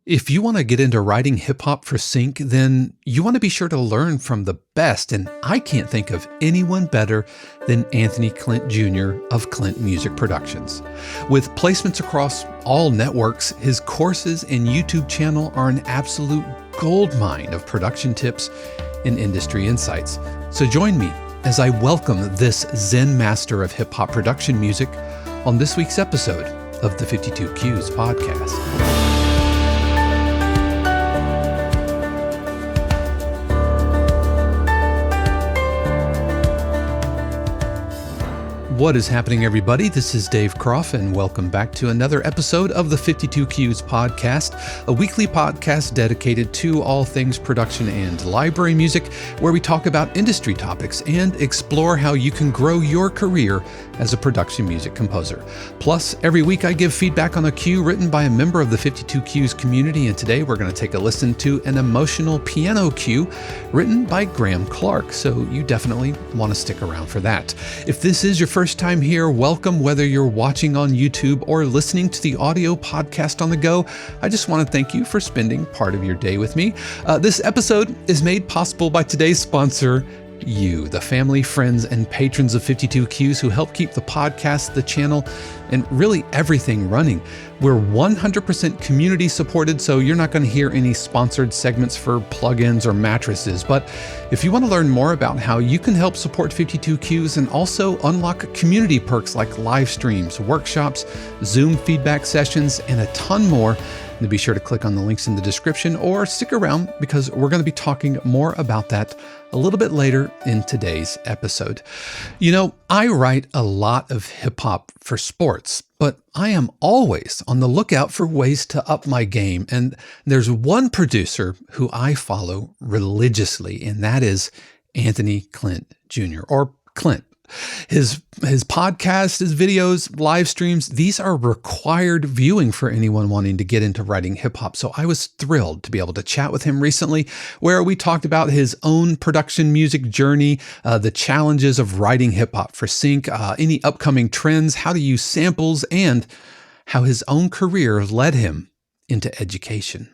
If you want to get into writing hip hop for sync, then you want to be sure to learn from the best. And I can't think of anyone better than Anthony Clint Jr. of Clint Music Productions. With placements across all networks, his courses and YouTube channel are an absolute goldmine of production tips and industry insights. So join me as I welcome this Zen master of hip hop production music on this week's episode of the 52 Cues podcast. What is happening, everybody? This is Dave Croft, and welcome back to another episode of the 52 Cues podcast, a weekly podcast dedicated to all things production and library music, where we talk about industry topics and explore how you can grow your career as a production music composer. Plus, every week I give feedback on a cue written by a member of the 52 Cues community, and today we're going to take a listen to an emotional piano cue written by Clarke, so you definitely want to stick around for that. If this is your first time here, welcome. Whether you're watching on YouTube or listening to the audio podcast on the go, I just want to thank you for spending part of your day with me. This episode is made possible by today's sponsor, you, the family, friends, and patrons of 52 Cues who help keep the podcast, the channel, and really everything running. We're 100% community supported, so you're not going to hear any sponsored segments for plugins or mattresses. But if you want to learn more about how you can help support 52 Cues and also unlock community perks like live streams, workshops, Zoom feedback sessions, and a ton more, then be sure to click on the links in the description or stick around because we're going to be talking more about that a little bit later in today's episode. You know, I write a lot of hip hop for sports, but I am always on the lookout for ways to up my game. And there's one producer who I follow religiously, and that is Anthony Clint Jr. or Clint. His podcast, his videos, live streams, these are required viewing for anyone wanting to get into writing hip hop. So I was thrilled to be able to chat with him recently, where we talked about his own production music journey, the challenges of writing hip hop for sync, any upcoming trends, how to use samples, and how his own career led him into education.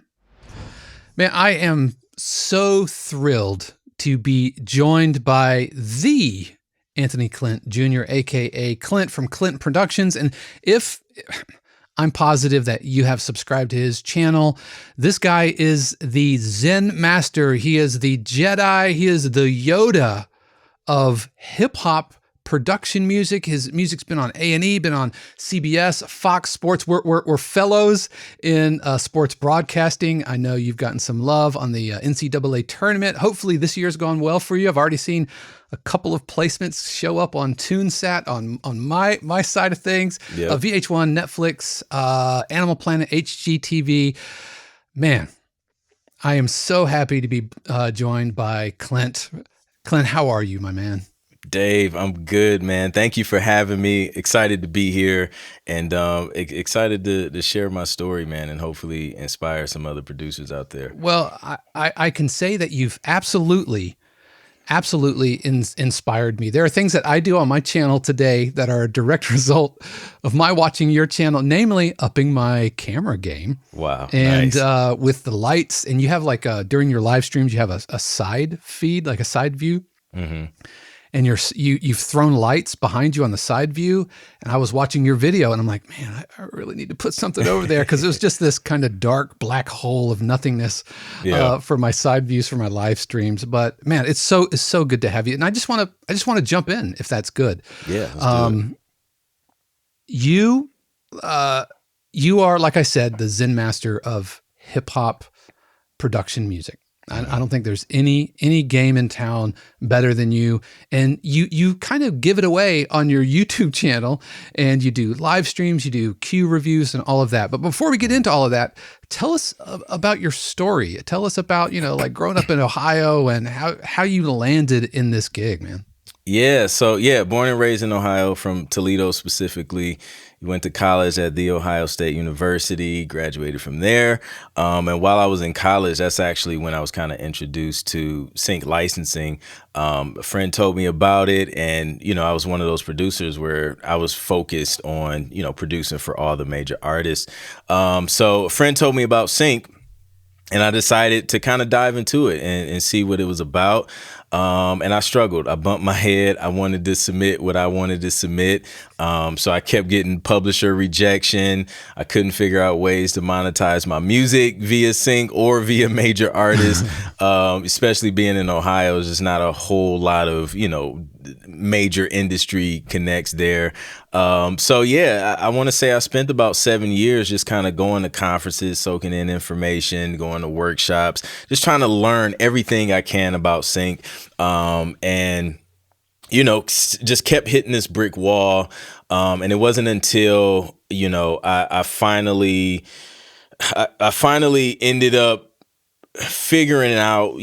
Man, I am so thrilled to be joined by the Anthony Clint Jr., aka Clint from Clint Productions. And if I'm positive that you have subscribed to his channel, this guy is the Zen master. He is the Jedi. He is the Yoda of hip hop production music. His music's been on A&E, been on CBS, Fox Sports. We're fellows in sports broadcasting. I know you've gotten some love on the NCAA tournament. Hopefully this year's gone well for you. I've already seen a couple of placements show up on TuneSat on my side of things. Yep. VH1, Netflix, Animal Planet, HGTV. Man, I am so happy to be joined by Clint. Clint, how are you, my man? Dave, I'm good, man. Thank you for having me. Excited to be here and excited to share my story, man, and hopefully inspire some other producers out there. Well, I can say that you've absolutely inspired me. There are things that I do on my channel today that are a direct result of my watching your channel, namely upping my camera game. Wow. And nice. With the lights, and you have like during your live streams, you have a side feed, like a side view. Mm-hmm. And you've thrown lights behind you on the side view. And I was watching your video and I'm like, man, I really need to put something over there, because it was just this kind of dark black hole of nothingness for my side views for my live streams. But man, it's so good to have you. And I just want to jump in, if that's good. Yeah. Let's do it. You are, like I said, the Zen master of hip hop production music. I don't think there's any game in town better than you. And you kind of give it away on your YouTube channel, and you do live streams, you do cue reviews and all of that. But before we get into all of that, tell us about your story. Tell us about, like growing up in Ohio and how you landed in this gig, man. Yeah. So born and raised in Ohio, from Toledo specifically. Went to college at The Ohio State University, graduated from there. And while I was in college, that's actually when I was kind of introduced to sync licensing. A friend told me about it, and, I was one of those producers where I was focused on, producing for all the major artists. So a friend told me about sync. And I decided to kind of dive into it and see what it was about. And I struggled. I bumped my head. I wanted to submit what I wanted to submit. So I kept getting publisher rejection. I couldn't figure out ways to monetize my music via sync or via major artists. Especially being in Ohio, there's just not a whole lot of, major industry connects there. So yeah, I want to say I spent about 7 years just kind of going to conferences, soaking in information, going to workshops, just trying to learn everything I can about sync. And just kept hitting this brick wall. And it wasn't until, I finally ended up figuring out,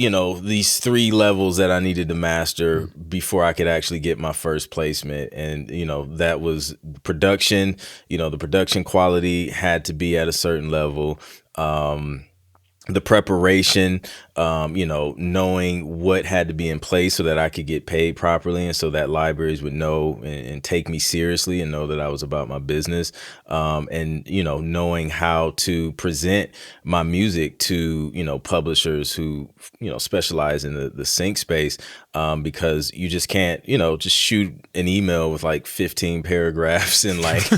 these 3 levels that I needed to master before I could actually get my first placement. And, that was production. The production quality had to be at a certain level. The preparation, knowing what had to be in place so that I could get paid properly, and so that libraries would know and take me seriously and know that I was about my business. And, knowing how to present my music to, publishers who, specialize in the sync space, because you just can't, just shoot an email with like 15 paragraphs and like, 5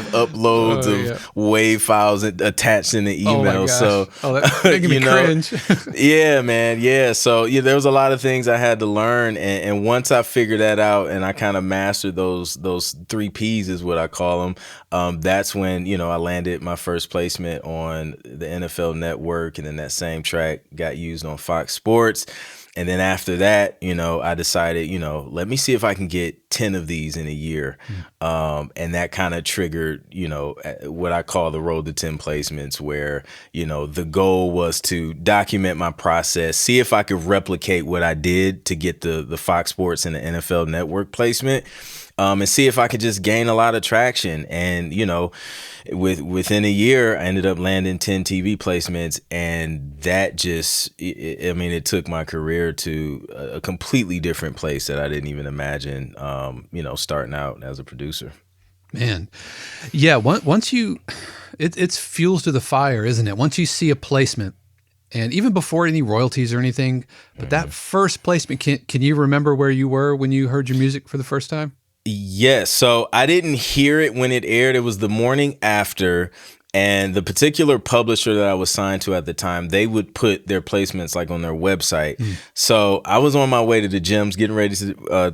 uploads of WAV files attached in the email. So, that's making me cringe. Yeah, man. Yeah. So there was a lot of things I had to learn. And once I figured that out and I kind of mastered those 3 Ps is what I call them. That's when, I landed my first placement on the NFL Network. And then that same track got used on Fox Sports. And then after that, I decided, let me see if I can get 10 of these in a year. And that kind of triggered, what I call the road to 10 placements, where, the goal was to document my process, see if I could replicate what I did to get the Fox Sports and the NFL Network placement. And see if I could just gain a lot of traction. And, within a year, I ended up landing 10 TV placements. And that just, it took my career to a completely different place that I didn't even imagine, starting out as a producer. Man. Yeah. Once it's fuels to the fire, isn't it? Once you see a placement, and even before any royalties or anything, but that first placement, can you remember where you were when you heard your music for the first time? Yes. So I didn't hear it when it aired. It was the morning after. And the particular publisher that I was signed to at the time, they would put their placements like on their website. So I was on my way to the gyms, getting ready to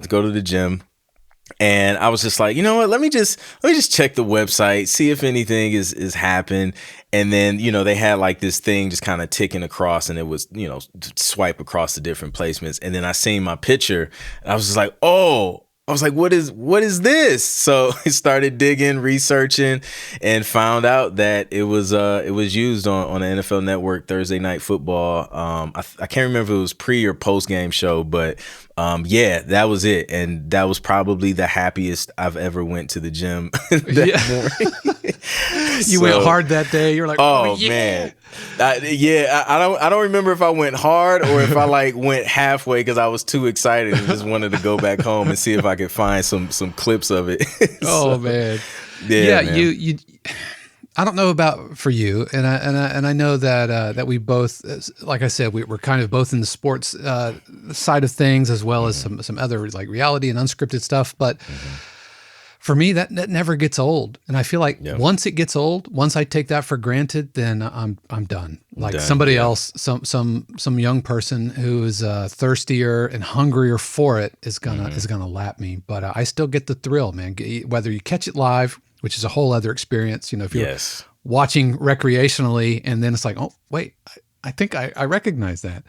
go to the gym. And I was just like, you know what, let me just check the website, see if anything is happened. And then, they had like this thing just kind of ticking across, and it was, swipe across the different placements. And then I seen my picture, and I was just like, oh, I was like, what is this? So I started digging, researching, and found out that it was used on the NFL Network Thursday Night Football. I can't remember if it was pre or post game show, but that was it. And that was probably the happiest I've ever went to the gym that morning. You went hard that day. You're like, oh yeah. Man. I don't remember if I went hard or if I like went halfway because I was too excited and just wanted to go back home and see if I could find some clips of it. Oh man. Yeah, man. You I don't know about for you, and I know that we both, like I said, we're kind of both in the sports side of things, as well as some other like reality and unscripted stuff. But for me, that never gets old, and I feel like once it gets old, once I take that for granted, then I'm done. Like somebody else, some young person who is thirstier and hungrier for it is gonna lap me. But I still get the thrill, man. Whether you catch it live, which is a whole other experience, if you're watching recreationally, and then it's like, oh wait, I think I recognize that.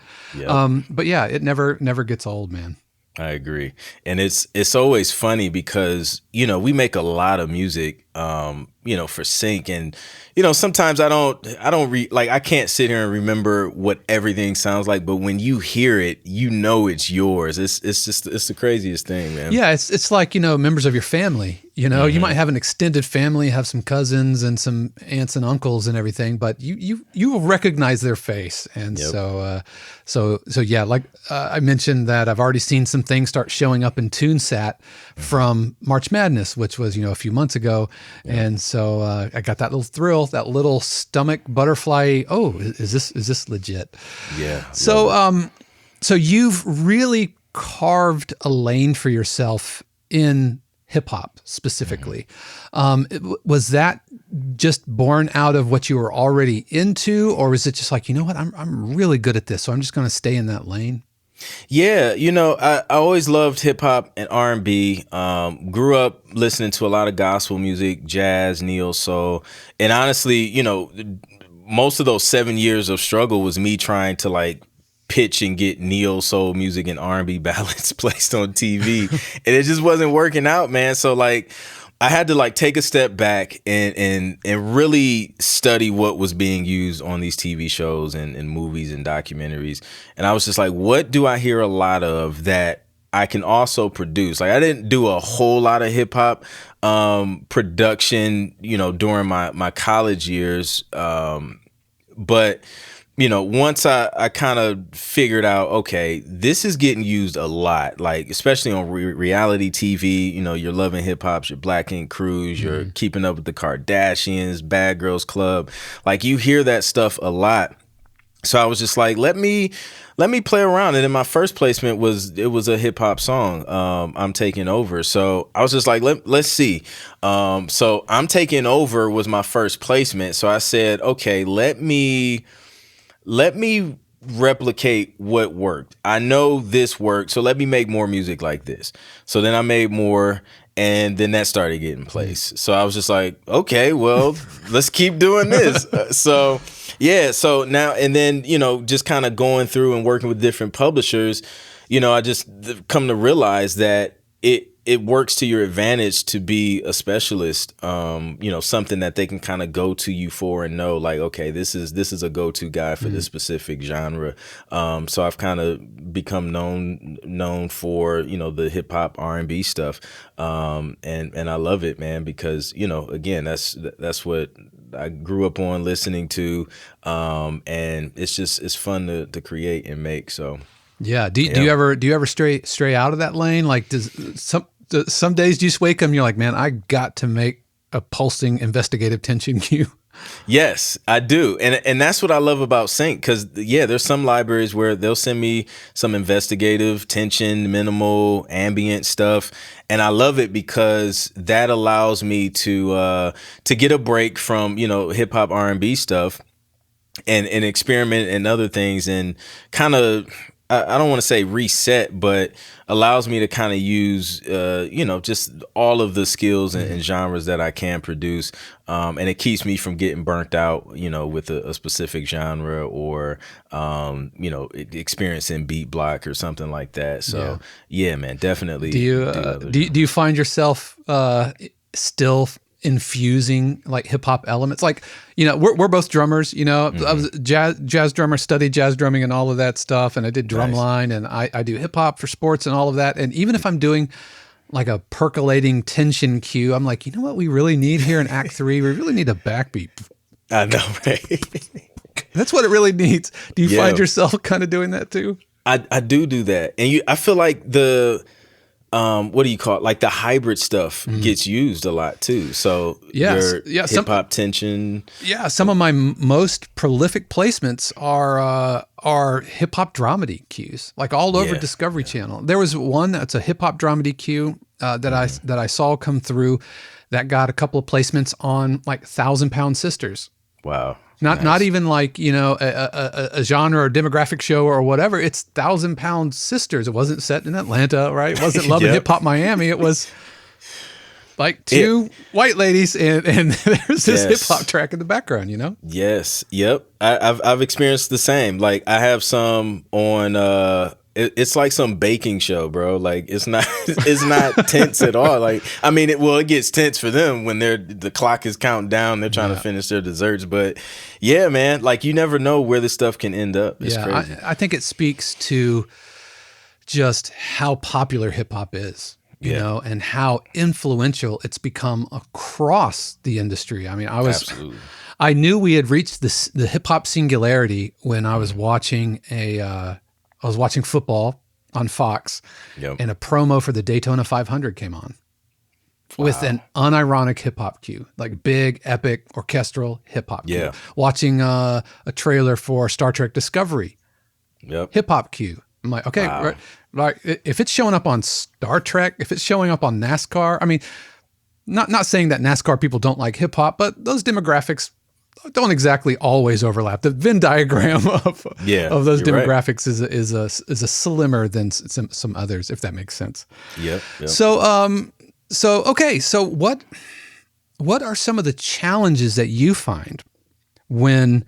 But yeah, it never gets old, man. I agree. And it's always funny because, we make a lot of music, for sync, and, sometimes I can't sit here and remember what everything sounds like, but when you hear it, it's yours. It's the craziest thing, man. Yeah. It's like, members of your family, you might have an extended family, have some cousins and some aunts and uncles and everything, but you will recognize their face. And so yeah, like I mentioned that I've already seen some things start showing up in TuneSat from March Madness, which was, a few months ago. And so I got that little thrill, that little stomach butterfly. Oh, is this legit? Yeah. So so you've really carved a lane for yourself in hip hop specifically. Was that just born out of what you were already into, or was it just like, you know what, I'm really good at this, so I'm just going to stay in that lane? Yeah, I always loved hip hop and R&B. Grew up listening to a lot of gospel music, jazz, neo soul, and honestly, most of those 7 years of struggle was me trying to like pitch and get neo soul music and R&B ballads placed on TV, and it just wasn't working out, man. So like, I had to like take a step back and really study what was being used on these TV shows and movies and documentaries. And I was just like, what do I hear a lot of that I can also produce? Like, I didn't do a whole lot of hip hop production, during my college years, but once I kind of figured out, okay, this is getting used a lot, like especially on reality TV, you're loving hip hop's, your Black Ink Crews, you're keeping up with the Kardashians, Bad Girls Club, like you hear that stuff a lot. So I was just like, let me play around. And then my first placement was a hip hop song, I'm Taking Over. So I was just like, let's see. So I'm Taking Over was my first placement. So I said, okay, let me replicate what worked. I know this worked, so let me make more music like this. So then I made more, and then that started getting placed. So I was just like, okay, well, let's keep doing this. So now, and then, just kind of going through and working with different publishers, I just come to realize that it works to your advantage to be a specialist, something that they can kind of go to you for and know like, okay, this is a go-to guy for this specific genre. So I've kind of become known for, the hip hop R&B stuff. And I love it, man, because, again, that's what I grew up on listening to. And it's fun to create and make. So. Yeah. Do you ever stray out of that lane? Like some days you just wake up and you're like, man, I got to make a pulsing investigative tension cue. Yes, I do. And that's what I love about Sync, because there's some libraries where they'll send me some investigative, tension, minimal, ambient stuff. And I love it because that allows me to get a break from, hip hop R&B stuff and experiment and other things, and kind of, I don't want to say reset, but allows me to kind of use, just all of the skills and genres that I can produce. And it keeps me from getting burnt out, with a specific genre or, experiencing beat block or something like that. So yeah, man, definitely. Do you find yourself still infusing like hip hop elements? Like, we're both drummers, I was a jazz drummer, studied jazz drumming and all of that stuff. And I did drumline, and I do hip hop for sports and all of that. And even if I'm doing like a percolating tension cue, I'm like, you know what we really need here in Act 3? We really need a backbeat. I know, right? That's what it really needs. Do you find yourself kind of doing that too? I do that. And I feel like the, what do you call it? Like the hybrid stuff gets used a lot too. So your hip hop tension. Yeah, some of my most prolific placements are hip hop dramedy cues, like all over Discovery Channel. There was one that's a hip hop dramedy cue that I saw come through that got a couple of placements on like 1,000 Pound Sisters. Wow. Not even like, a genre or demographic show or whatever. It's 1,000 Pound Sisters. It wasn't set in Atlanta, right? It wasn't Love and Hip Hop Miami. It was like two white ladies and there's this hip hop track in the background, Yes. Yep. I've experienced the same. Like I have some on it's like some baking show, bro. Like it's not tense at all. Like, I mean, it gets tense for them when the clock is counting down. They're trying to finish their desserts. But yeah, man, like you never know where this stuff can end up. It's crazy. I think it speaks to just how popular hip hop is, you know, and how influential it's become across the industry. I mean, I knew we had reached the hip hop singularity when I was watching football on Fox, and a promo for the Daytona 500 came on. with an Wow. unironic hip hop cue, like big, epic, orchestral hip hop cue. Yeah. Watching a trailer for Star Trek Discovery, Yep. hip hop cue. I'm like, okay, Wow. right, like if it's showing up on Star Trek, if it's showing up on NASCAR, I mean, not saying that NASCAR people don't like hip hop, but those demographics don't exactly always overlap. The Venn diagram of those you're right. demographics is a slimmer than some others, if that makes sense. Yep. Yep. So okay, so what are some of the challenges that you find when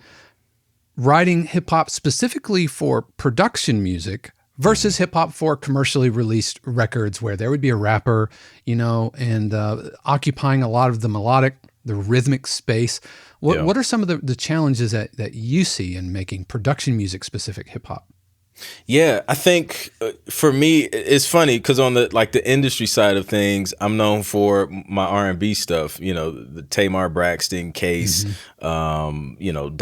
writing hip hop specifically for production music versus hip hop for commercially released records, where there would be a rapper, and occupying a lot of the melodic, the rhythmic space? What are some of the challenges that you see in making production music specific hip hop? Yeah, I think for me, it's funny because on the industry side of things, I'm known for my R&B stuff. The Tamar Braxton case, Dondria,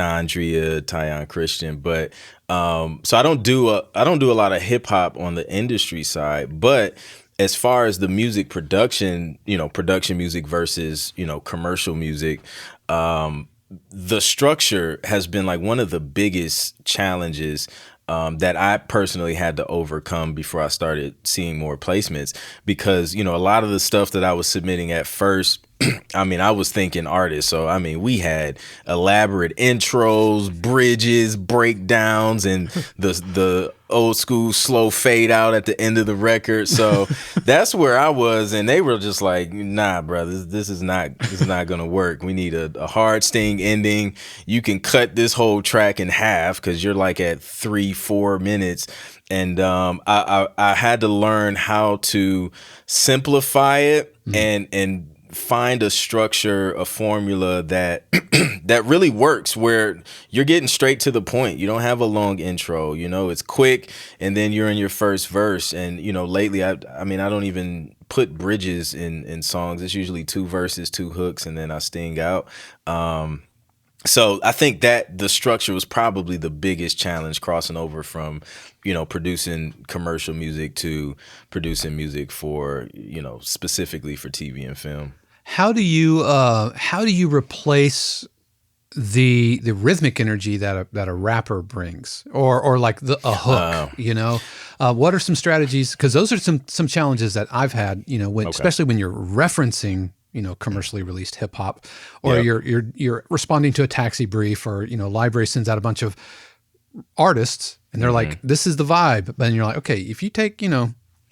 Tyon Christian. But so I don't do a lot of hip hop on the industry side. But as far as the music production, production music versus commercial music, the structure has been like one of the biggest challenges that I personally had to overcome before I started seeing more placements, because, a lot of the stuff that I was submitting at first, I mean, I was thinking artists. So, I mean, we had elaborate intros, bridges, breakdowns, and the old school slow fade out at the end of the record. So that's where I was. And they were just like, nah, brother, this is not going to work. We need a hard sting ending. You can cut this whole track in half because you're like at 3-4 minutes. And I had to learn how to simplify it and find a structure, a formula that that really works, where you're getting straight to the point. You don't have a long intro, it's quick, and then you're in your first verse. And lately I mean I don't even put bridges in songs. It's usually 2 verses, 2 hooks, and then I sting out. So I think that the structure was probably the biggest challenge, crossing over from, producing commercial music to producing music for, specifically for TV and film. How do you replace the rhythmic energy that a rapper brings, or like a hook? What are some strategies? Because those are some challenges that I've had. Especially when you're referencing commercially released hip hop, or you're responding to a taxi brief, or library sends out a bunch of artists and they're like, this is the vibe. But then you're like, okay, if you take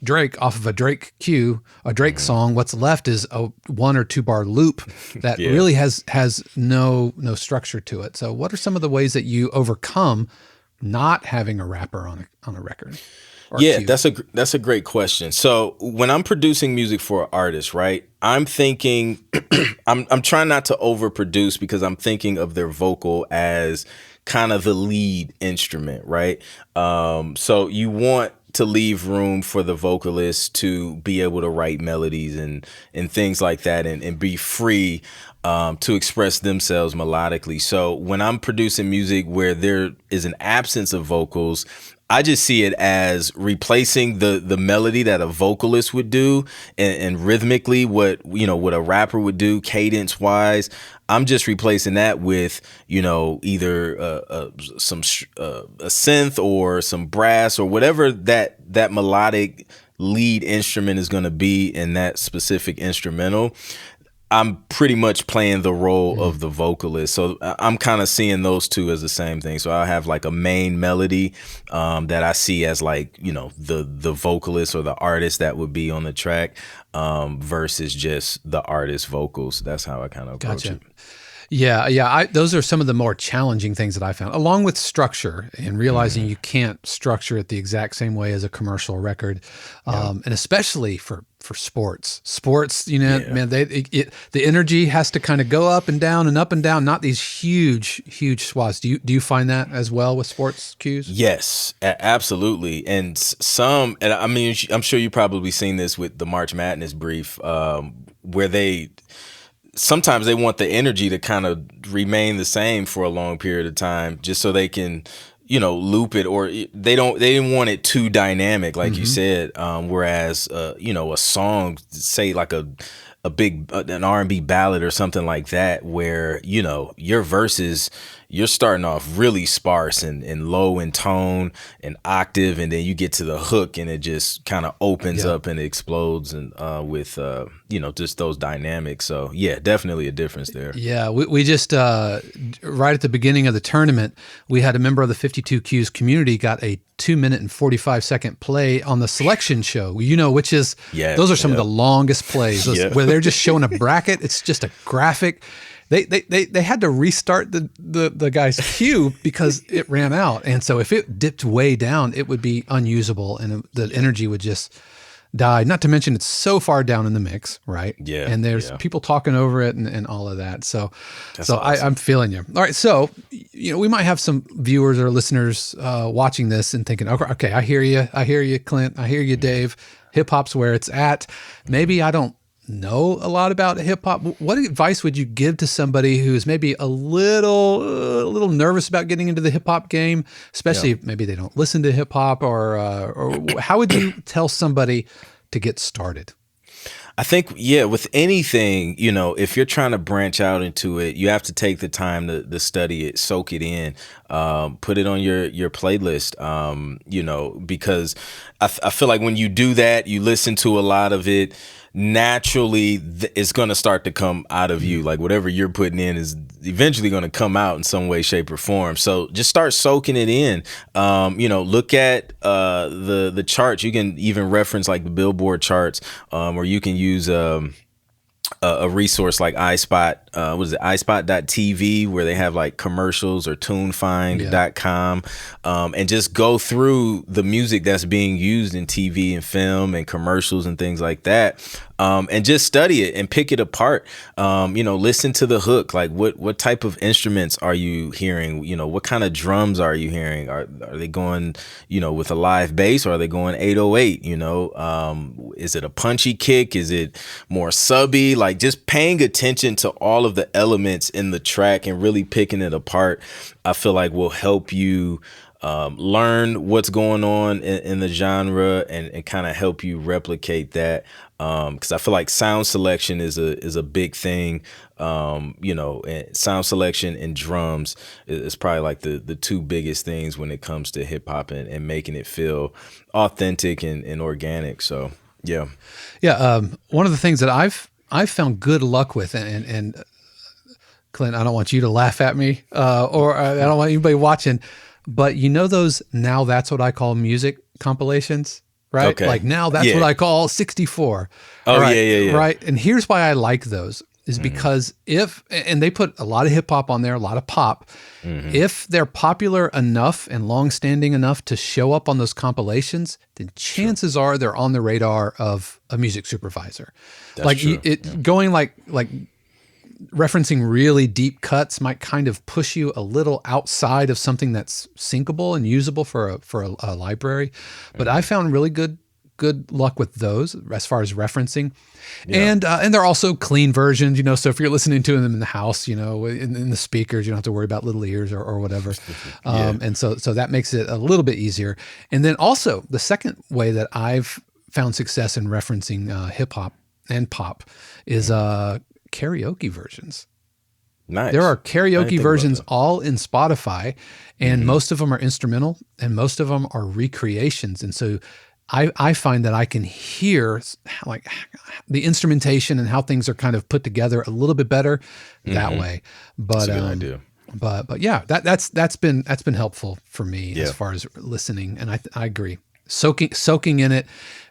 Drake off of a Drake cue, a Drake song, what's left is a 1 or 2 bar loop that really has no structure to it. So what are some of the ways that you overcome not having a rapper on a record? Yeah, that's a great question. So when I'm producing music for an artist, right, I'm thinking, I'm trying not to overproduce, because I'm thinking of their vocal as kind of the lead instrument, right? So you want to leave room for the vocalist to be able to write melodies and things like that, and be free to express themselves melodically. So when I'm producing music where there is an absence of vocals, I just see it as replacing the melody that a vocalist would do, and rhythmically what a rapper would do, cadence wise. I'm just replacing that with either a synth or some brass or whatever that melodic lead instrument is going to be in that specific instrumental. I'm pretty much playing the role of the vocalist. So I'm kind of seeing those two as the same thing. So I'll have like a main melody that I see as like, the vocalist or the artist that would be on the track versus just the artist vocals. That's how I kind of approach it. Yeah. Those are some of the more challenging things that I found, along with structure and realizing you can't structure it the exact same way as a commercial record, and especially for sports. Man, the energy has to kind of go up and down, not these huge swaths. Do you find that as well with sports cues? Yes, absolutely. And I mean, I'm sure you've probably seen this with the March Madness brief, where sometimes they want the energy to kind of remain the same for a long period of time, just so they can, loop it, or they didn't want it too dynamic, like you said. Whereas, a song, say like a big an R&B ballad or something like that, where your verses, you're starting off really sparse and low in tone and octave, and then you get to the hook and it just kind of opens up and explodes, and with just those dynamics. So yeah, definitely a difference there. Yeah, we just right at the beginning of the tournament, we had a member of the 52 Qs community got a 2-minute and 45-second play on the selection show, which is, those are some of the longest plays, where they're just showing a bracket. It's just a graphic. They had to restart the guy's cue because it ran out. And so if it dipped way down, it would be unusable and the energy would just die. Not to mention it's so far down in the mix, right? Yeah. And there's people talking over it and all of that. So awesome. I'm feeling you. All right. So, we might have some viewers or listeners watching this and thinking, okay, I hear you, Clint. I hear you, Dave. Hip hop's where it's at. Maybe I don't know a lot about hip hop. What advice would you give to somebody who's maybe a little nervous about getting into the hip hop game, especially if maybe they don't listen to hip hop, or how would you tell somebody to get started? I think, with anything, if you're trying to branch out into it, you have to take the time to study it, soak it in, put it on your playlist, because I feel like when you do that, you listen to a lot of it, naturally it's going to start to come out of you. Like whatever you're putting in is eventually going to come out in some way, shape, or form. So just start soaking it in. Look at the charts. You can even reference like the Billboard charts, or you can use a resource like iSpot, iSpot.tv, where they have like commercials, or tunefind.com, and just go through the music that's being used in TV and film and commercials and things like that. And just study it and pick it apart. Listen to the hook. Like what type of instruments are you hearing? What kind of drums are you hearing? Are they going, with a live bass, or are they going 808? Is it a punchy kick? Is it more subby? Like just paying attention to all of the elements in the track and really picking it apart, I feel like will help you learn what's going on in the genre, and kind of help you replicate that. Because I feel like sound selection is a big thing. And sound selection and drums is probably like the two biggest things when it comes to hip hop, and making it feel authentic and organic. So yeah. One of the things that I've found good luck with, and Clint, I don't want you to laugh at me, or I don't want anybody watching, but those Now That's What I Call Music compilations, right? Okay. Like Now That's What I Call 64. Oh, right, yeah. Right. And here's why I like those is because and they put a lot of hip hop on there, a lot of pop. If they're popular enough and long-standing enough to show up on those compilations, then chances are they're on the radar of a music supervisor. That's like true. Going like referencing really deep cuts might kind of push you a little outside of something that's syncable and usable for a library. But I found really good luck with those as far as referencing. And they're also clean versions, so if you're listening to them in the house, in the speakers, you don't have to worry about little ears or whatever. And so that makes it a little bit easier. And then also the second way that I've found success in referencing hip hop and pop is karaoke versions. Nice. There are karaoke versions all in Spotify, and most of them are instrumental, and most of them are recreations. And so I find that I can hear like the instrumentation and how things are kind of put together a little bit better that way. But that's a good idea. But yeah, that's been helpful for me as far as listening. And I agree. Soaking in it,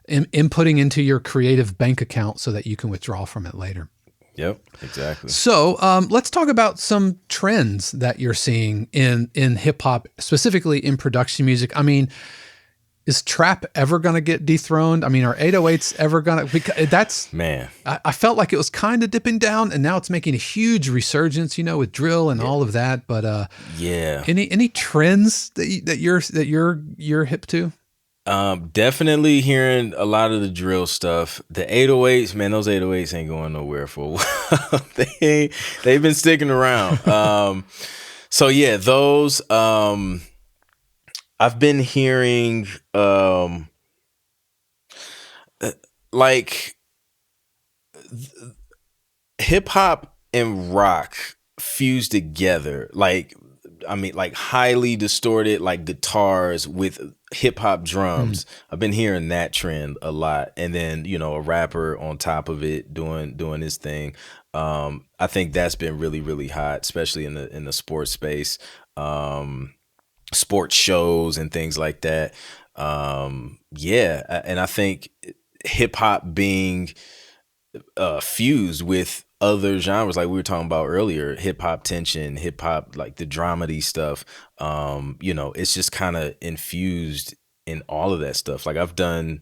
inputting into your creative bank account so that you can withdraw from it later. Yep, exactly. So let's talk about some trends that you're seeing in hip hop, specifically in production music. I mean, is trap ever going to get dethroned? I mean, are 808s ever going to? Because that's man. I felt like it was kind of dipping down, and now it's making a huge resurgence, with drill and all of that. But any trends that you're hip to? Definitely hearing a lot of the drill stuff. The 808s, man, those 808s ain't going nowhere for a while. They've been sticking around. So yeah, those. I've been hearing like hip hop and rock fused together, like like highly distorted like guitars with hip hop drums. I've been hearing that trend a lot, and then a rapper on top of it doing his thing. I think that's been really really hot, especially in the sports space, sports shows and things like that. And I think hip hop being fused with other genres, like we were talking about earlier, hip hop tension, hip hop, like the dramedy stuff. It's just kind of infused in all of that stuff. Like I've done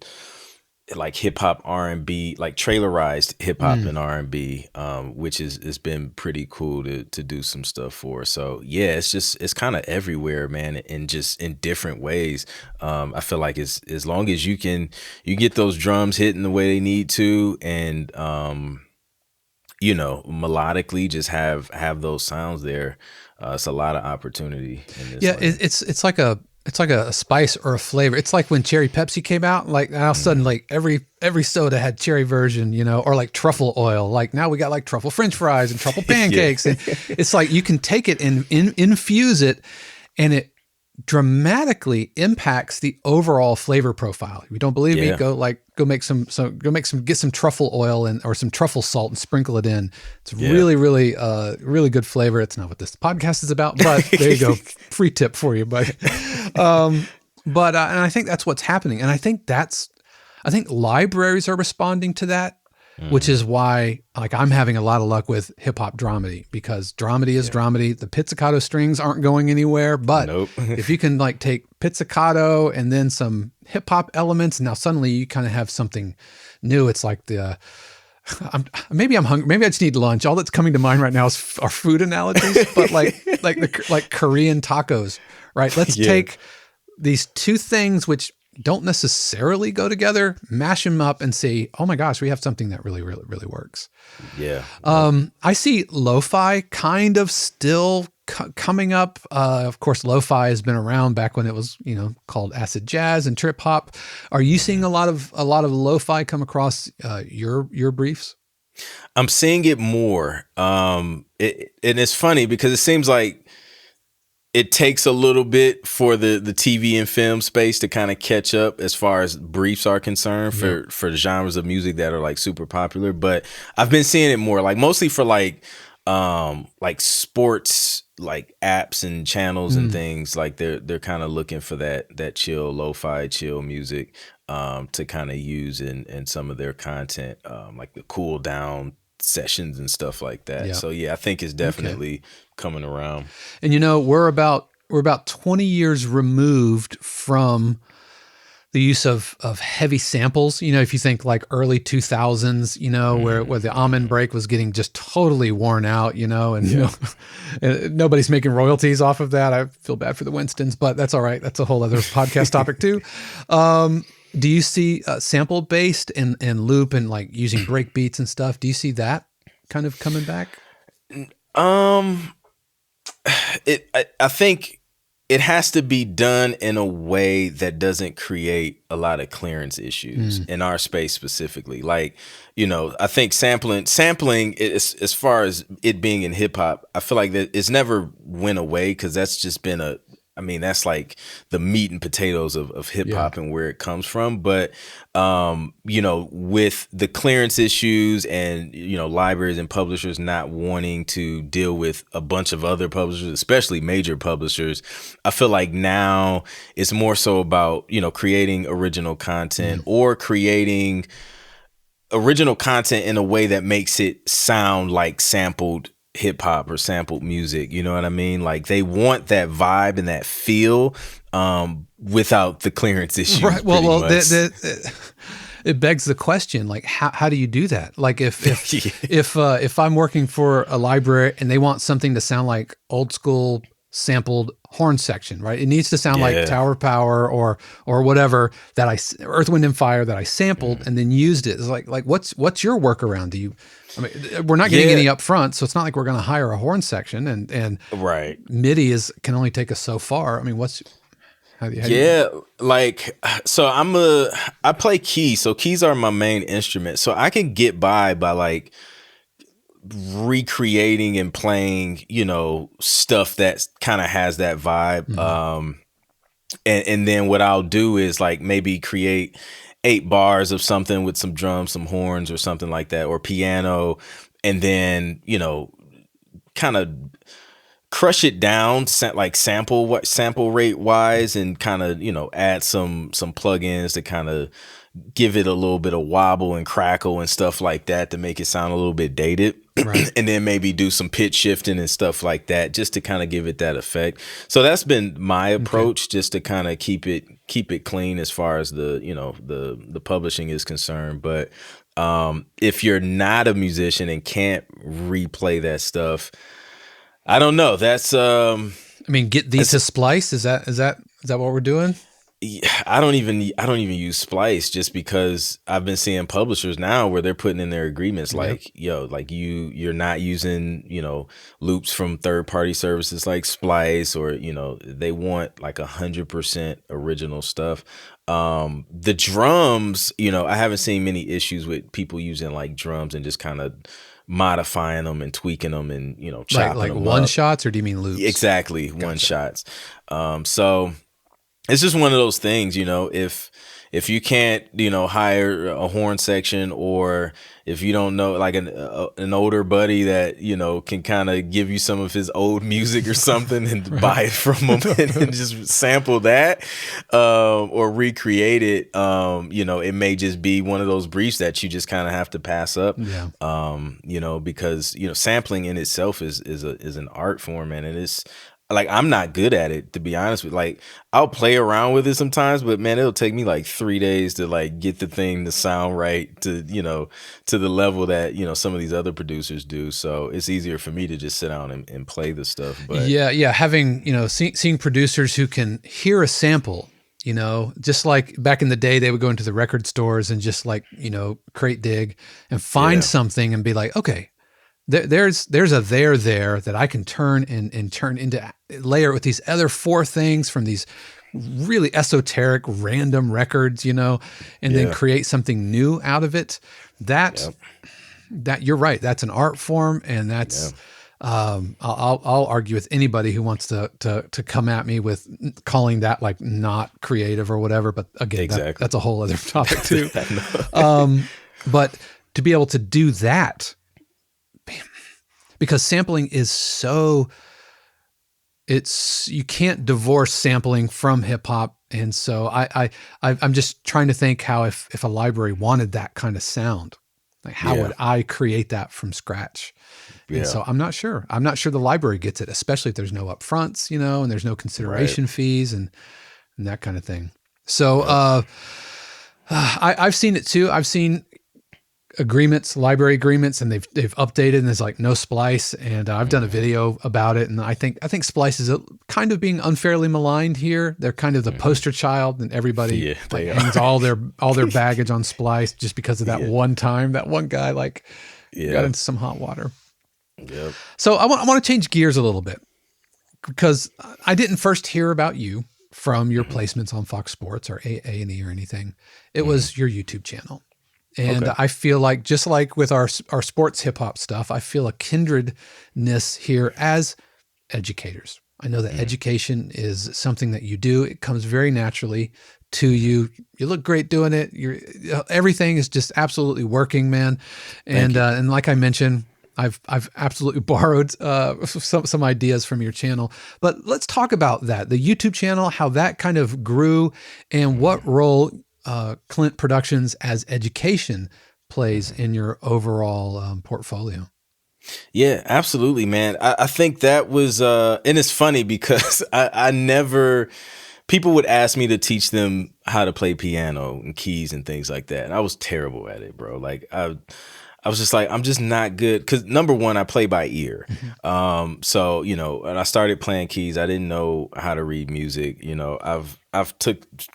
like hip hop R&B, like trailerized hip hop and R&B, which has been pretty cool to do some stuff for. So yeah, it's kind of everywhere, man, and just in different ways. I feel like as long as you get those drums hitting the way they need to, and melodically just have those sounds there. It's a lot of opportunity in this. Yeah, it's like a spice or a flavor. It's like when cherry Pepsi came out, like all of a sudden, like every soda had cherry version, or like truffle oil. Like now we got like truffle French fries and truffle pancakes, and it's like you can take it and infuse it, and it dramatically impacts the overall flavor profile. If you don't believe me, get some truffle oil or some truffle salt and sprinkle it in. It's really, really, really good flavor. It's not what this podcast is about, but there you go. Free tip for you, buddy. And I think that's what's happening. And I think libraries are responding to that, which is why like I'm having a lot of luck with hip hop dramedy, because dramedy is dramedy. The pizzicato strings aren't going anywhere, but if you can like take pizzicato and then some hip hop elements, now suddenly you kind of have something new. It's like maybe I'm hungry. Maybe I just need lunch. All that's coming to mind right now are food analogies, but like Korean tacos, right? Let's take these two things which don't necessarily go together, mash them up and say, oh my gosh, we have something that really, really, really works. Yeah. I see lo-fi kind of still coming up. Of course, lo-fi has been around back when it was, called acid jazz and trip hop. Are you seeing a lot of lo-fi come across your briefs? I'm seeing it more. And it's funny because it seems like it takes a little bit for the TV and film space to kind of catch up as far as briefs are concerned for the genres of music that are like super popular. But I've been seeing it more, like mostly for like sports, like apps and channels and things. Like they're kind of looking for that chill, lo-fi, chill music to kind of use in some of their content, like the cool down sessions and stuff like that. Yeah. So yeah, I think it's definitely coming around. And we're about 20 years removed from the use of heavy samples. If you think like early 2000s, where the almond break was getting just totally worn out, and nobody's making royalties off of that. I feel bad for the Winstons, but that's all right. That's a whole other podcast topic too. Do you see sample based and loop and like using break beats and stuff? Do you see that kind of coming back? I think it has to be done in a way that doesn't create a lot of clearance issues in our space specifically. Like, I think sampling is, as far as it being in hip hop, I feel like that it's never went away, because that's just been that's like the meat and potatoes of hip hop and where it comes from. But, with the clearance issues and, libraries and publishers not wanting to deal with a bunch of other publishers, especially major publishers, I feel like now it's more so about, creating original content or creating original content in a way that makes it sound like sampled hip hop or sampled music. You know what I mean? Like they want that vibe and that feel without the clearance issues. Right. Well, it begs the question, like, how do you do that? Like if I'm working for a library and they want something to sound like old school sampled horn section, right? It needs to sound like Tower of Power or whatever that Earth, Wind and Fire that I sampled and then used it. It's like what's your workaround? Do you? I mean, we're not getting any up front, so it's not like we're going to hire a horn section, and right. MIDI can only take us so far. I mean, how do you like, so I play keys, so keys are my main instrument, so I can get by like recreating and playing, stuff that kind of has that vibe. And then what I'll do is like maybe create 8 bars of something with some drums, some horns or something like that, or piano, and then, kind of crush it down, like sample rate wise, and kind of, add some plugins to kind of give it a little bit of wobble and crackle and stuff like that to make it sound a little bit dated. Right. And then maybe do some pitch shifting and stuff like that just to kind of give it that effect. So that's been my approach, just to kind of keep it clean as far as the, the publishing is concerned. But if you're not a musician and can't replay that stuff, I don't know. That's get these to Splice. Is that what we're doing? I don't even use Splice, just because I've been seeing publishers now where they're putting in their agreements like, you're not using, loops from third party services like Splice, or, they want like 100% original stuff. The drums, I haven't seen many issues with people using like drums and just kind of modifying them and tweaking them and, chopping like them one up. Shots, or do you mean loops? Exactly. Gotcha. One shots. So it's just one of those things, if you can't, hire a horn section, or if you don't know, like an older buddy that, can kind of give you some of his old music or something and buy it from him and just sample that, or recreate it, it may just be one of those briefs that you just kind of have to pass up, because, sampling in itself is an art form, and it is. Like, I'm not good at it, to be honest with you. Like, I'll play around with it sometimes, but man, it'll take me like 3 days to like get the thing to sound right to, to the level that, some of these other producers do. So it's easier for me to just sit down and play the stuff. But yeah. Having, seeing producers who can hear a sample, just like back in the day, they would go into the record stores and just like, crate dig and find something and be like, okay, there's a there that I can turn and turn into, layer with these other 4 things from these really esoteric random records, and then create something new out of it. That you're right. That's an art form, and that's I'll argue with anybody who wants to come at me with calling that like not creative or whatever. But again, that's a whole other topic too. But to be able to do that, because sampling is you can't divorce sampling from hip hop. And so I'm just trying to think how, if a library wanted that kind of sound, like how would I create that from scratch? And so I'm not sure the library gets it, especially if there's no upfronts, and there's no consideration fees and that kind of thing. So I've seen it too. I've seen library agreements, and they've updated, and there's like no Splice, and I've done a video about it, and I think Splice is kind of being unfairly maligned here. They're kind of the poster child, and everybody hangs all their baggage on Splice just because of that one time that one guy got into some hot water. Yep. So I want to change gears a little bit, because I didn't first hear about you from your placements on Fox Sports or A&E or anything. It was your YouTube channel. And I feel like, just like with our sports hip hop stuff, I feel a kindredness here as educators. I know that education is something that you do. It comes very naturally to you. You look great doing it. Everything is just absolutely working, man. And like I mentioned, I've absolutely borrowed some ideas from your channel. But let's talk about that, the YouTube channel, how that kind of grew, and what role Clint Productions as education plays in your overall portfolio. Yeah, absolutely, man. I think that was, and it's funny because I never, people would ask me to teach them how to play piano and keys and things like that. And I was terrible at it, bro. Like I was just like, I'm just not good. Cause number one, I play by ear. So, when I started playing keys, I didn't know how to read music. I've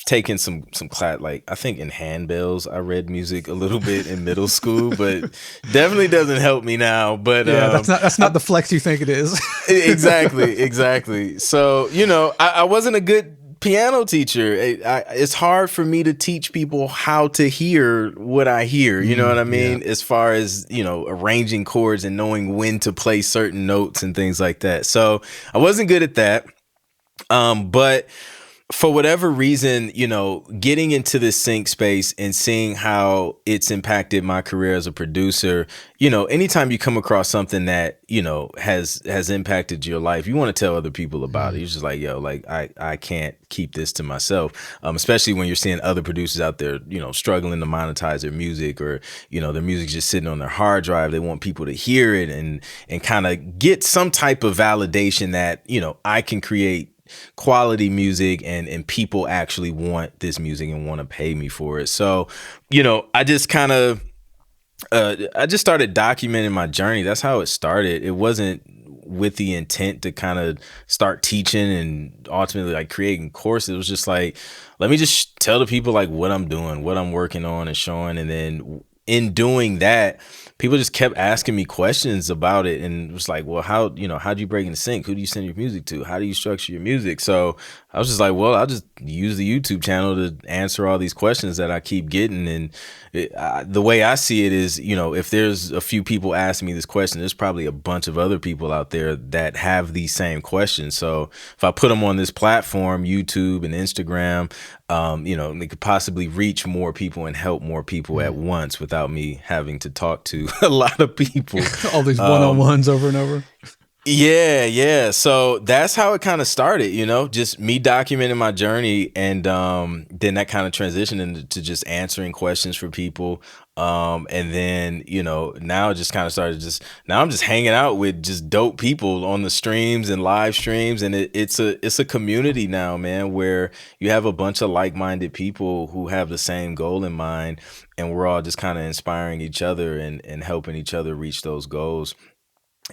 taken some class, like I think in handbells, I read music a little bit in middle school, but definitely doesn't help me now. But that's not the flex you think it is. Exactly. So, I wasn't a good piano teacher. It's hard for me to teach people how to hear what I hear. You know what I mean? As far as, arranging chords and knowing when to play certain notes and things like that. So I wasn't good at that. But for whatever reason, getting into this sync space and seeing how it's impacted my career as a producer, anytime you come across something that, has impacted your life, you want to tell other people about it. You're just like, I can't keep this to myself. Especially when you're seeing other producers out there, struggling to monetize their music, or, their music's just sitting on their hard drive. They want people to hear it and kind of get some type of validation that, I can create quality music and people actually want this music and want to pay me for it. So, I just kind of I just started documenting my journey. That's how it started. It wasn't with the intent to kind of start teaching and ultimately like creating courses. It was just like, let me just tell the people like what I'm doing, what I'm working on and showing. And then in doing that, people just kept asking me questions about it, and it was like, well, how do you break into sync? Who do you send your music to? How do you structure your music? So I was just like, well, I'll just use the YouTube channel to answer all these questions that I keep getting. And the way I see it is, if there's a few people asking me this question, there's probably a bunch of other people out there that have these same questions. So if I put them on this platform, YouTube and Instagram, they could possibly reach more people and help more people at once without me having to talk to a lot of people. All these one-on-ones over and over. Yeah. So that's how it kind of started, just me documenting my journey. And then that kind of transitioned into just answering questions for people. And then, now it just kind of started now I'm just hanging out with just dope people on the streams and live streams. And it's a community now, man, where you have a bunch of like-minded people who have the same goal in mind. And we're all just kind of inspiring each other and helping each other reach those goals.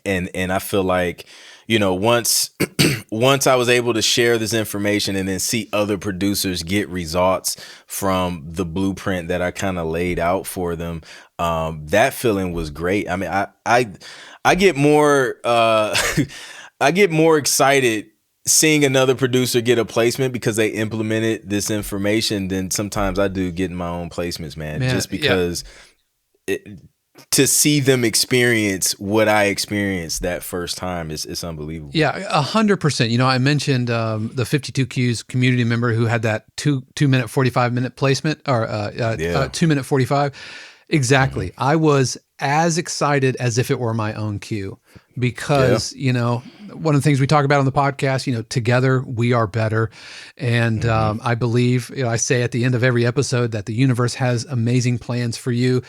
And I feel like, once I was able to share this information and then see other producers get results from the blueprint that I kind of laid out for them, that feeling was great. I mean, I get more I get more excited seeing another producer get a placement because they implemented this information than sometimes I do getting my own placements, man. Just because to see them experience what I experienced that first time is unbelievable. Yeah, 100%. I mentioned the 52 Qs community member who had that 2-minute 45-minute placement, or 2-minute 45. Exactly. Mm-hmm. I was as excited as if it were my own cue because, one of the things we talk about on the podcast, together we are better. And I believe, I say at the end of every episode that the universe has amazing plans for you.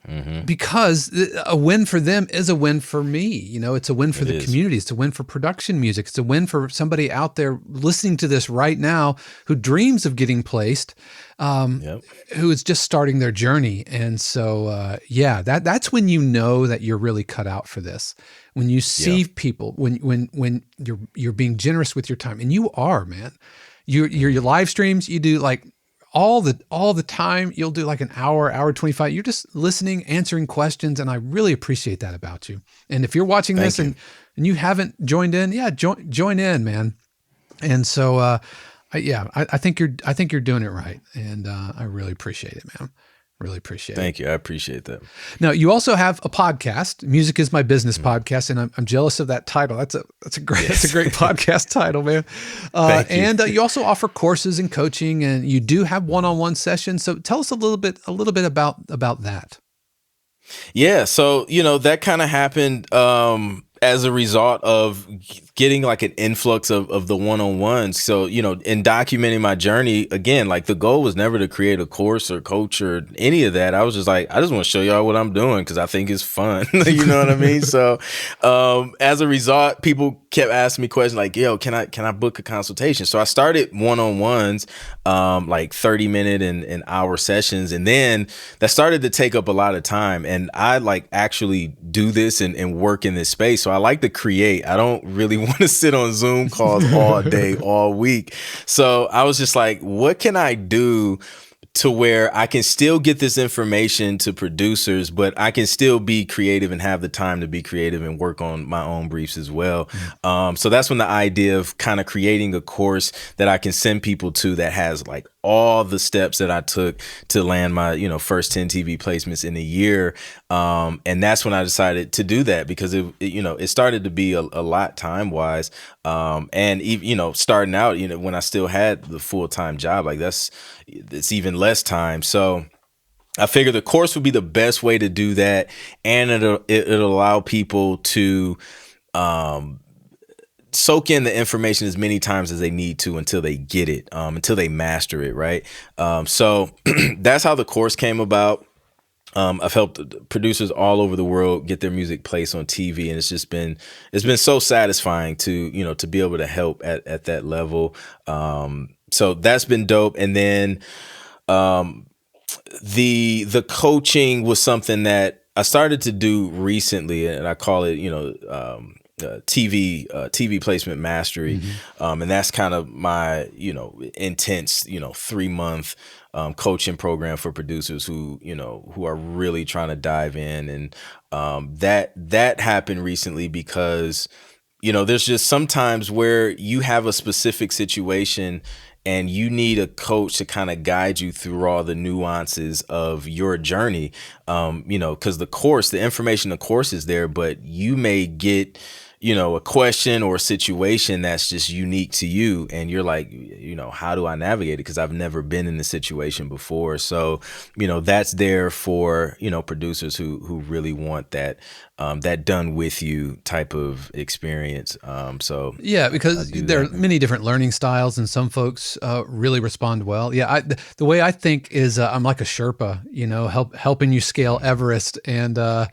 Mm-hmm. Because a win for them is a win for me. It's a win for the community. It's a win for production music. It's a win for somebody out there listening to this right now who dreams of getting placed, who is just starting their journey. And so, that's when you know that you're really cut out for this. When you see people, when you're being generous with your time, and you are, man. Your live streams, you do like all the time, you'll do like an hour 25. You're just listening, answering questions, and I really appreciate that about you. And if you're watching this and you haven't joined in, join in, man. And so, I think you're doing it right, and I really appreciate it, man. Really appreciate it. Thank you. I appreciate that. Now, you also have a podcast, Music is My Business podcast, and I'm jealous of that title. That's a great podcast title, man. And you also offer courses and coaching, and you do have one-on-one sessions. So tell us a little bit about that. Yeah. So, that kind of happened as a result of getting like an influx of the one-on-ones. So, in documenting my journey, again, like the goal was never to create a course or coach or any of that. I was just like, I just want to show y'all what I'm doing because I think it's fun. You know what I mean? So as a result, people kept asking me questions like, yo, can I book a consultation? So I started one-on-ones, like 30-minute and hour sessions. And then that started to take up a lot of time. And I like actually do this and work in this space. So I like to create. I don't really want to sit on Zoom calls all day, all week. So I was just like, what can I do to where I can still get this information to producers, but I can still be creative and have the time to be creative and work on my own briefs as well. So that's when the idea of kind of creating a course that I can send people to that has like all the steps that I took to land my, first 10 TV placements in a year. And that's when I decided to do that, because it started to be a lot time wise. And starting out, when I still had the full-time job, like it's even less time. So I figured the course would be the best way to do that. And it'll allow people to, soak in the information as many times as they need to until they get it, until they master it. Right. So that's how the course came about. I've helped producers all over the world get their music placed on TV, and it's been so satisfying to be able to help at that level. So that's been dope. And then the coaching was something that I started to do recently, and I call it TV placement mastery. And that's kind of my intense 3-month coaching program for producers who are really trying to dive in. And that happened recently because there's just sometimes where you have a specific situation and you need a coach to kind of guide you through all the nuances of your journey. Because the information, the course is there, but you may get a question or a situation that's just unique to you. And you're like, how do I navigate it? Because I've never been in this situation before. So, that's there for, producers who really want that done with you type of experience. So yeah, because there are many different learning styles, and some folks really respond well. Yeah, the way I think is I'm like a Sherpa, helping you scale Everest, and I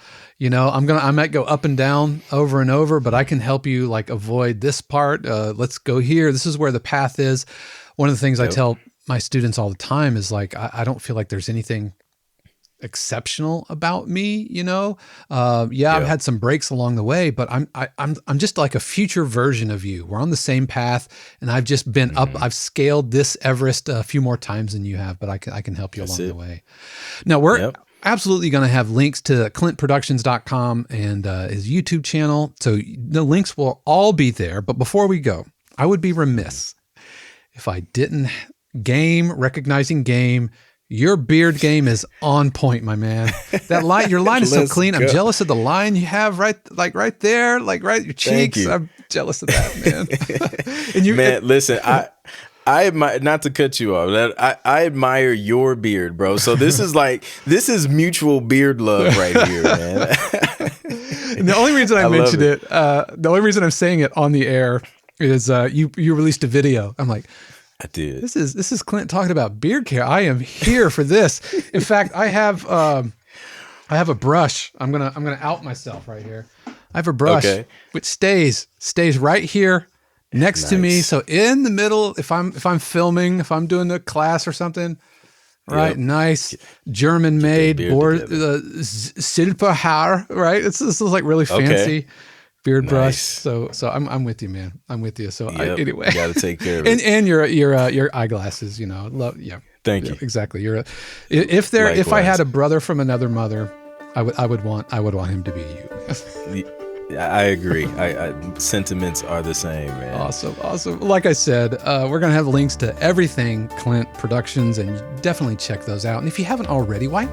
might go up and down over and over, but I can help you like avoid this part. Let's go here. This is where the path is. One of the things I tell my students all the time is like, I don't feel like there's anything exceptional about me, I've had some breaks along the way, but I'm just like a future version of you. We're on the same path, and I've just been up. I've scaled this Everest a few more times than you have, but I can help you along the way. Now we're absolutely going to have links to clintproductions.com and his YouTube channel. So the links will all be there. But before we go, I would be remiss if I didn't recognizing game. Your beard game is on point, my man. That line, your line is so clean. I'm jealous of the line you have right there, your cheeks. I'm jealous of that, man. And man, listen, I admire, not to cut you off, I admire your beard, bro. So this is mutual beard love right here, man. And the only reason I mentioned it, the only reason I'm saying it on the air is you released a video. I'm like, I did. This is Clint talking about beard care. I am here for this. In fact, I have a brush. I'm gonna out myself right here. I have a brush which stays right here next to me. So in the middle, if I'm filming, if I'm doing a class or something, right? Nice German made Silberhaar, right? This is like really fancy. Beard brush. So I'm with you, man. I'm with you. So anyway, you gotta take care of it. And your eyeglasses, Thank you. Exactly. If I had a brother from another mother, I would want him to be you. I agree. Sentiments are the same, man. Awesome. Like I said, we're gonna have links to everything Clint Productions, and definitely check those out. And if you haven't already, why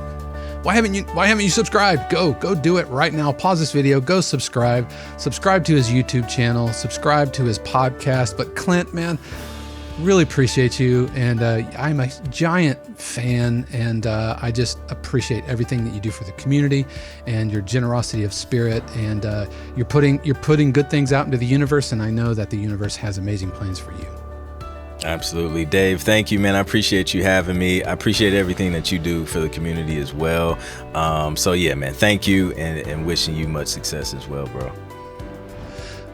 haven't you subscribed? Go do it right now. Pause this video, go subscribe to his YouTube channel, subscribe to his podcast. But Clint, man, really appreciate you. And I'm a giant fan, and I just appreciate everything that you do for the community and your generosity of spirit. And you're putting good things out into the universe. And I know that the universe has amazing plans for you. Absolutely. Dave, thank you, man. I appreciate you having me. I appreciate everything that you do for the community as well. So yeah, man, thank you, and wishing you much success as well, bro.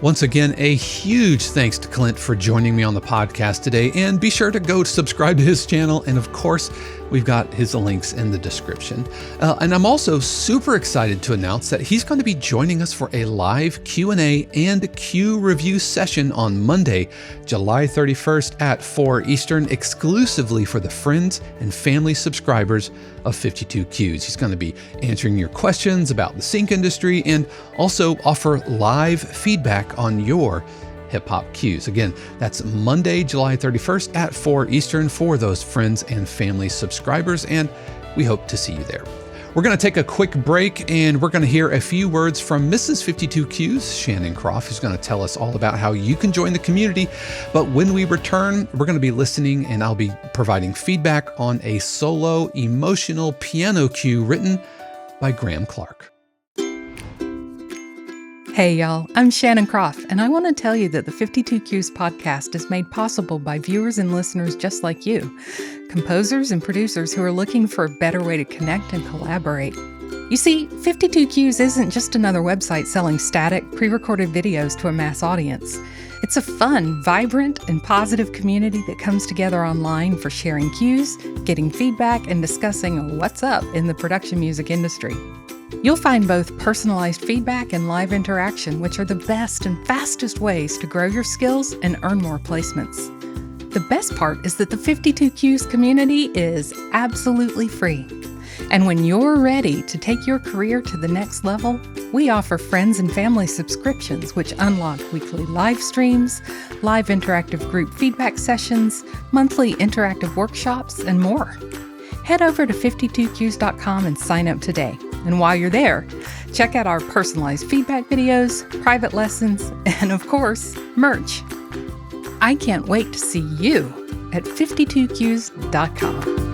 Once again, a huge thanks to Clint for joining me on the podcast today. And be sure to go subscribe to his channel. And of course, We've got his links in the description. And I'm also super excited to announce that he's going to be joining us for a live Q&A and Q review session on Monday, July 31st at 4 Eastern, exclusively for the friends and family subscribers of 52Qs. He's going to be answering your questions about the sync industry and also offer live feedback on your hip hop cues. Again, that's Monday, July 31st at 4 Eastern for those friends and family subscribers, and we hope to see you there. We're going to take a quick break, and we're going to hear a few words from Mrs. 52Q's, Shannon Croft, who's going to tell us all about how you can join the community. But when we return, we're going to be listening, and I'll be providing feedback on a solo emotional piano cue written by Graham Clarke. Hey y'all, I'm Shannon Croft, and I want to tell you that the 52Qs podcast is made possible by viewers and listeners just like you, composers and producers who are looking for a better way to connect and collaborate. You see, 52Qs isn't just another website selling static, pre-recorded videos to a mass audience. It's a fun, vibrant, and positive community that comes together online for sharing cues, getting feedback, and discussing what's up in the production music industry. You'll find both personalized feedback and live interaction, which are the best and fastest ways to grow your skills and earn more placements. The best part is that the 52Qs community is absolutely free. And when you're ready to take your career to the next level, we offer friends and family subscriptions, which unlock weekly live streams, live interactive group feedback sessions, monthly interactive workshops, and more. Head over to 52qs.com and sign up today. And while you're there, check out our personalized feedback videos, private lessons, and of course, merch. I can't wait to see you at 52qs.com.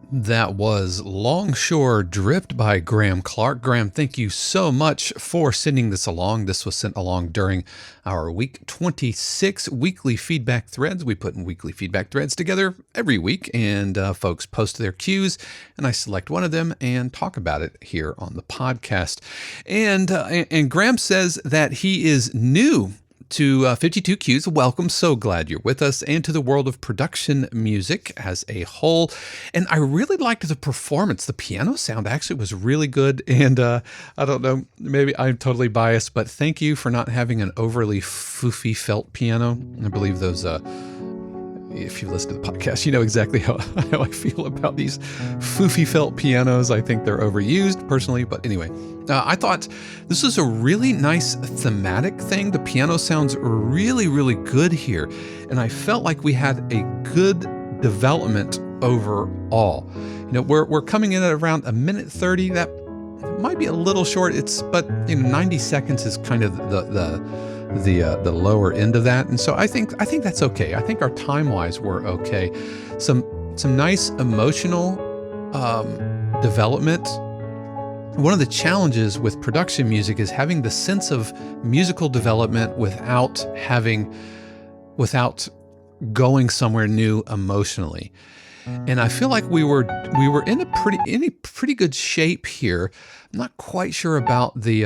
That was Longshore Drift by Graham Clarke. Graham, thank you so much for sending this along. This was sent along during our week 26 weekly feedback threads. We put in weekly feedback threads together every week, and folks post their cues, and I select one of them and talk about it here on the podcast. And Graham says that he is new to 52Qs. Welcome. So glad you're with us, and to the world of production music as a whole. And I really liked the performance. The piano sound actually was really good. And I don't know, maybe I'm totally biased, but thank you for not having an overly foofy felt piano. I believe those, if you listen to the podcast, you know exactly how I feel about these foofy felt pianos. I think they're overused personally, but anyway, I thought this was a really nice thematic thing. The piano sounds really, really good here, and I felt like we had a good development overall. You know, we're coming in at around a minute 30. That might be a little short. But 90 seconds is kind of the lower end of that, and so I think that's okay. I think our time wise we're okay. Some nice emotional development. One of the challenges with production music is having the sense of musical development without going somewhere new emotionally. And I feel like we were in a pretty good shape here. I'm not quite sure about the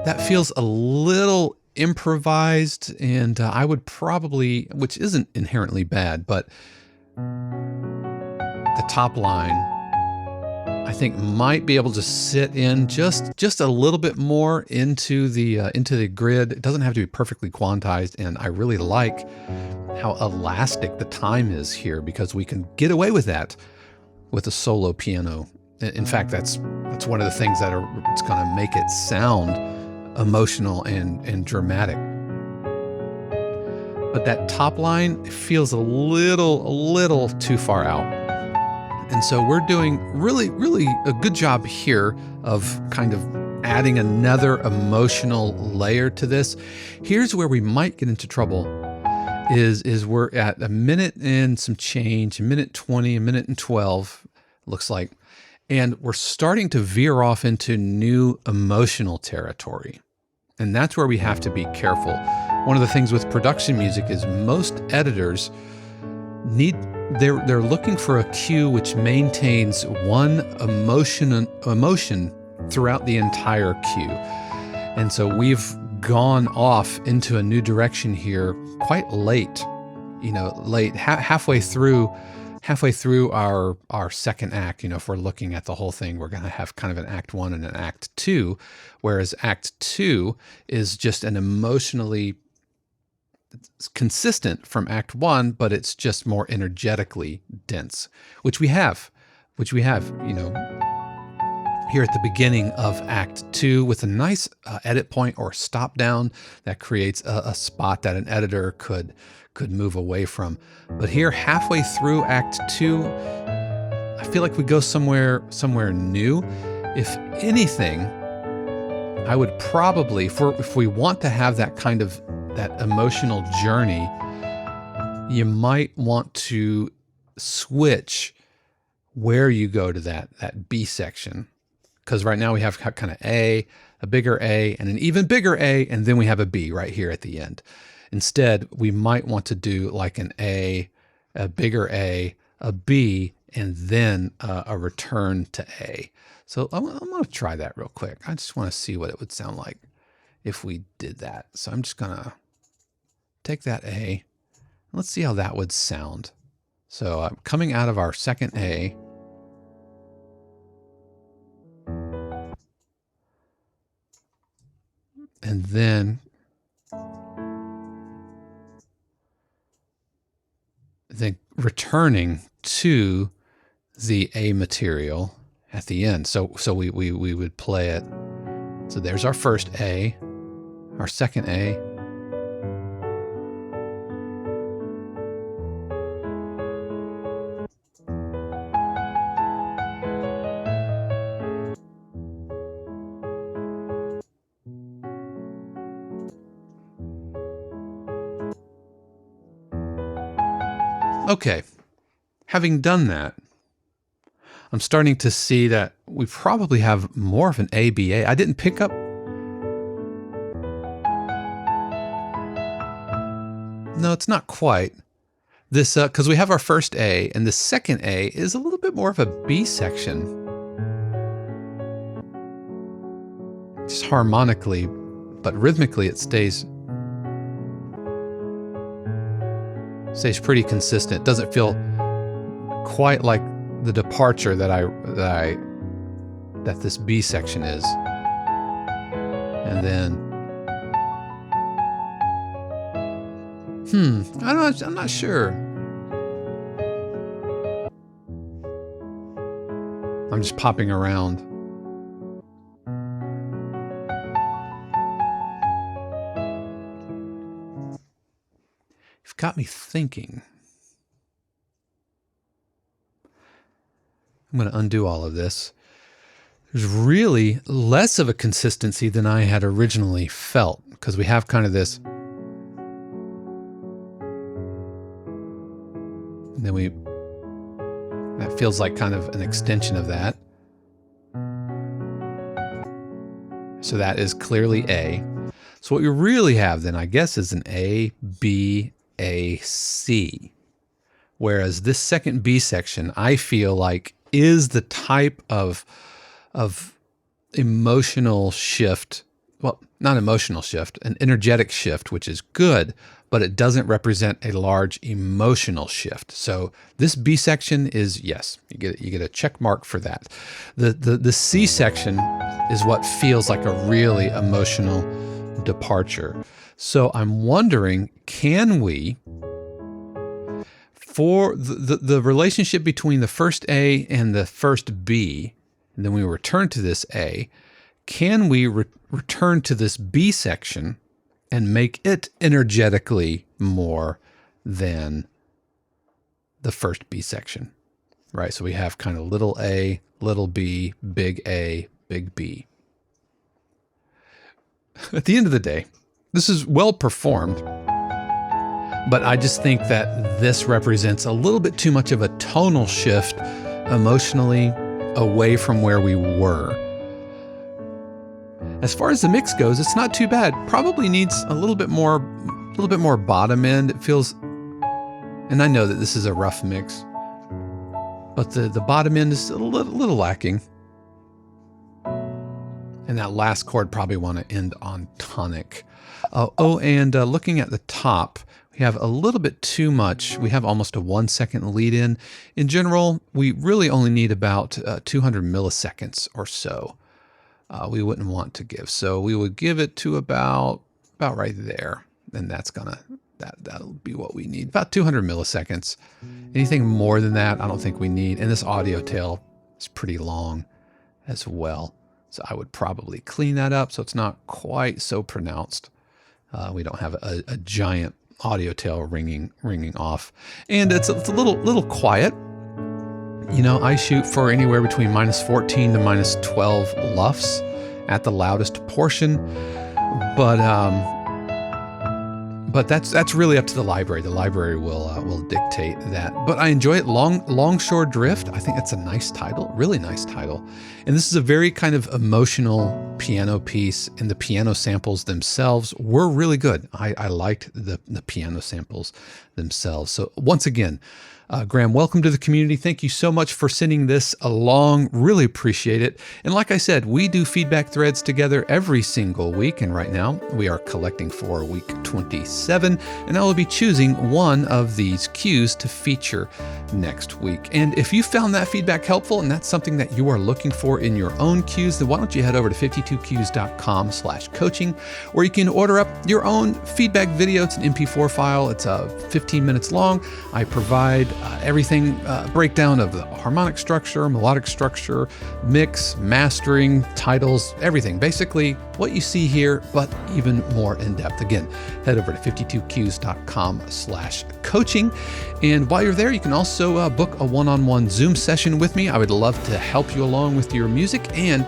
that feels a little improvised, and I would probably, which isn't inherently bad, but the top line I think might be able to sit in just a little bit more into the grid. It doesn't have to be perfectly quantized, and I really like how elastic the time is here because we can get away with that with a solo piano. In fact, that's one of the things it's going to make it sound emotional and dramatic. But that top line feels a little too far out. And so we're doing really a good job here of kind of adding another emotional layer to this. Here's where we might get into trouble is we're at a minute and some change, a minute 20, a minute and 12, looks like. And we're starting to veer off into new emotional territory. And that's where we have to be careful. One of the things with production music is most editors they're looking for a cue which maintains one emotion throughout the entire cue. And so we've gone off into a new direction here quite late, halfway through our second act. If we're looking at the whole thing, we're going to have kind of an act 1 and an act 2, whereas act 2 is just an emotionally consistent from act 1, but it's just more energetically dense, which we have, here at the beginning of act 2 with a nice edit point or stop down that creates a spot that an editor could move away from. But here halfway through act 2, I feel like we go somewhere new. If anything, I would probably, if we want to have that kind of that emotional journey, you might want to switch where you go to that B section. Because right now we have kind of a bigger A, and an even bigger A, and then we have a B right here at the end. Instead, we might want to do like an A, a bigger A, a B, and then a return to A. So I'm going to try that real quick. I just want to see what it would sound like if we did that. So I'm just going to take that A. Let's see how that would sound. So I'm coming out of our second A. And then returning to the A material at the end. So we would play it. So there's our first A, our second A. Okay, having done that, I'm starting to see that we probably have more of an ABA. I didn't pick up. No, it's not quite. This, because we have our first A, and the second A is a little bit more of a B section. Just harmonically, but rhythmically it stays pretty consistent. It doesn't feel quite like the departure that this B section is. And then I'm not sure. I'm just popping around. You've got me thinking. I'm going to undo all of this. There's really less of a consistency than I had originally felt, because we have kind of this. And then That feels like kind of an extension of that. So that is clearly A. So what we really have then, I guess, is an A, B, A, C. Whereas this second B section, I feel like, is the type of emotional shift. Well, not emotional shift, an energetic shift, which is good, but it doesn't represent a large emotional shift. So this B section is, yes, you get a check mark for that. The C section is what feels like a really emotional departure. So I'm wondering, can we, for the relationship between the first A and the first B, and then we return to this A, can we return to this B section and make it energetically more than the first B section, right? So we have kind of little a, little b, big A, big B. At the end of the day, this is well performed, but I just think that this represents a little bit too much of a tonal shift emotionally away from where we were. As far as the mix goes, it's not too bad. Probably needs a little bit more bottom end. It feels, and I know that this is a rough mix, but the bottom end is a little lacking. And that last chord probably want to end on tonic. And looking at the top, we have a little bit too much. We have almost a 1 second lead in. In general, we really only need about 200 milliseconds or so. We wouldn't want to give. So we would give it to about right there. And that'll be what we need. About 200 milliseconds. Anything more than that, I don't think we need. And this audio tail is pretty long as well. So I would probably clean that up so it's not quite so pronounced. We don't have a giant audio tail ringing off. And it's a little quiet. You know, I shoot for anywhere between -14 to -12 LUFS at the loudest portion, but that's really up to the library. The library will dictate that. But I enjoy it. Longshore Drift. I think that's a nice title, really nice title. And this is a very kind of emotional piano piece, and the piano samples themselves were really good. I liked the piano samples themselves. So once again, Graham, welcome to the community. Thank you so much for sending this along. Really appreciate it. And like I said, we do feedback threads together every single week. And right now we are collecting for week 27. And I will be choosing one of these cues to feature next week. And if you found that feedback helpful and that's something that you are looking for in your own cues, then why don't you head over to 52cues.com/coaching, where you can order up your own feedback video. It's an MP4 file. It's 15 minutes long. I provide everything, breakdown of the harmonic structure, melodic structure, mix, mastering, titles, everything. Basically what you see here, but even more in depth. Again, head over to 52cues.com/coaching. And while you're there, you can also book a one-on-one Zoom session with me. I would love to help you along with your music and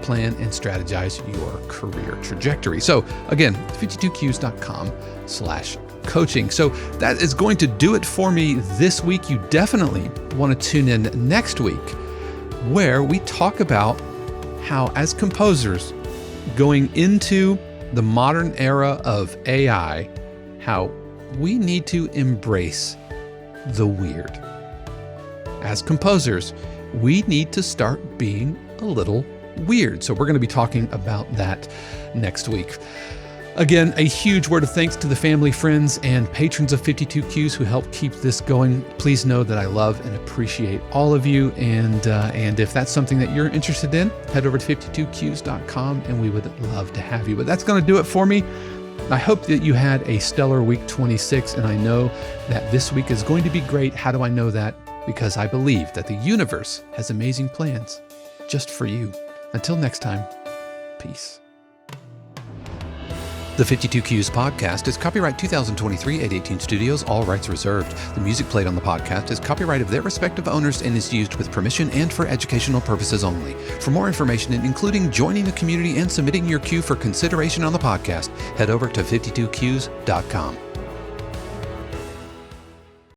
plan and strategize your career trajectory. So again, 52cues.com/coaching. So that is going to do it for me this week. You definitely want to tune in next week, where we talk about how, as composers going into the modern era of AI, how we need to embrace the weird. As composers, we need to start being a little weird. So we're going to be talking about that next week. Again, a huge word of thanks to the family, friends, and patrons of 52 Cues who help keep this going. Please know that I love and appreciate all of you. And if that's something that you're interested in, head over to 52cues.com and we would love to have you. But that's going to do it for me. I hope that you had a stellar week 26, and I know that this week is going to be great. How do I know that? Because I believe that the universe has amazing plans just for you. Until next time, peace. The 52 Cues podcast is copyright 2023 818 Studios, all rights reserved. The music played on the podcast is copyright of their respective owners and is used with permission and for educational purposes only. For more information, including joining the community and submitting your cue for consideration on the podcast, head over to 52cues.com.